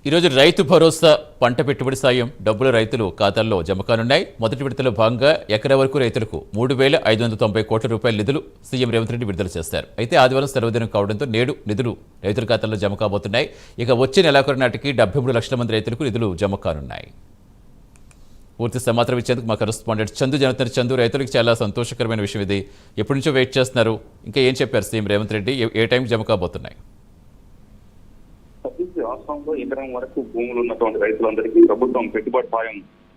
ఈరోజు రైతు భరోసా పంట పెట్టుబడి సాయం డబ్బులు రైతులు ఖాతాల్లో జమ కానున్నాయి. మొదటి విడతలో భాగంగా ఎకరా వరకు రైతులకు 3,590 కోట్ల రూపాయల నిధులు సీఎం రేవంత్ రెడ్డి విడుదల చేశారు. అయితే ఆదివారం సెలవు దినం కావడంతో నేడు నిధులు రైతుల ఖాతాల్లో జమ కాబోతున్నాయి. ఇక వచ్చే నెలాఖరు నాటికి 73 లక్షల మంది రైతులకు నిధులు జమ కానున్నాయి. పూర్తి సమాచారం ఇచ్చేందుకు మా కరెస్పాండెంట్ చందు జనతన్. చందు, రైతులకు చాలా సంతోషకరమైన విషయం ఇది. ఎప్పటి నుంచో వెయిట్ చేస్తున్నారు. ఇంకా ఏం చెప్పారు సీఎం రేవంత్ రెడ్డి? ఏ టైంకి జమ కాబోతున్నాయి? రాష్ట్రంలో ఎకరం వరకు భూములు ఉన్నటువంటి రైతులందరికీ ప్రభుత్వం పెట్టుబడి సాయం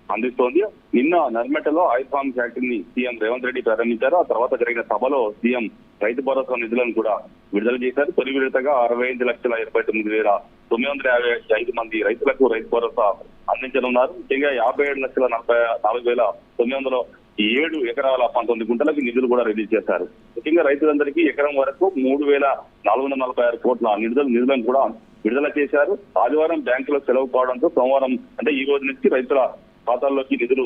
అందిస్తోంది. నిన్న నర్మెటలో ఐఫామ్ ఫ్యాక్టరీని సీఎం రేవంత్ రెడ్డి ప్రారంభించారు. ఆ తర్వాత జరిగిన సభలో సీఎం రైతు భరోసా నిధులను కూడా విడుదల చేశారు. తొలి విడతగా 65,29,955 మంది రైతులకు రైతు భరోసా అందించనున్నారు. ముఖ్యంగా 57,44,907 ఎకరాల 19 గుంటలకు నిధులు కూడా రిలీజ్ చేశారు. ముఖ్యంగా రైతులందరికీ ఎకరం వరకు 3,446 కోట్ల నిధులను కూడా విడుదల చేశారు. ఆదివారం బ్యాంకులో సెలవు కావడంతో సోమవారం అంటే ఈ రోజు నుంచి రైతుల ఖాతాల్లోకి నిధులు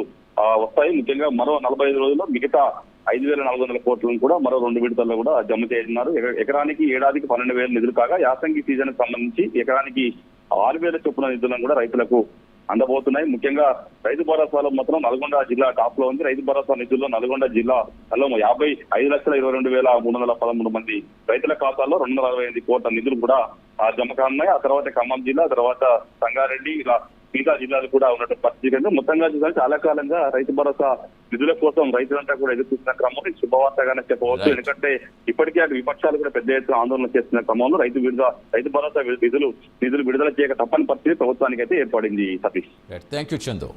వస్తాయి. ముఖ్యంగా మరో 45 రోజుల్లో మిగతా 5,400 కోట్లను కూడా మరో 2 విడతల్లో కూడా జమ చేయనున్నారు. ఎకరానికి ఏడాదికి 12,000 నిధులు కాగా యాసంగి సీజన్ కి సంబంధించి ఎకరానికి 6,000 చొప్పున నిధులను కూడా రైతులకు అందబోతున్నాయి. ముఖ్యంగా రైతు భరోసాలో మాత్రం నల్గొండ జిల్లా టాప్ లో ఉంది. రైతు భరోసా నిధుల్లో నల్గొండ జిల్లాలో 55,22,313 మంది రైతుల ఖాతాల్లో 268 కోట్ల నిధులు కూడా జమ కానున్నాయి. ఆ తర్వాత ఖమ్మం జిల్లా, తర్వాత సంగారెడ్డి, ఇలా మిగతా జిల్లాలు కూడా ఉన్నటువంటి పరిస్థితి. మొత్తంగా చూసారు చాలా కాలంగా రైతు భరోసా నిధుల కోసం రైతులంతా కూడా ఎదురు చూస్తున్న క్రమంలో శుభవార్తగానే చెప్పవచ్చు. ఎందుకంటే ఇప్పటికే అటు విపక్షాలు కూడా పెద్ద ఎత్తున ఆందోళన చేస్తున్న క్రమంలో రైతు భరోసా నిధులు విడుదల చేయక తప్పని పరిస్థితి ప్రభుత్వానికి అయితే ఏర్పడింది. Satish, thank you Chandu.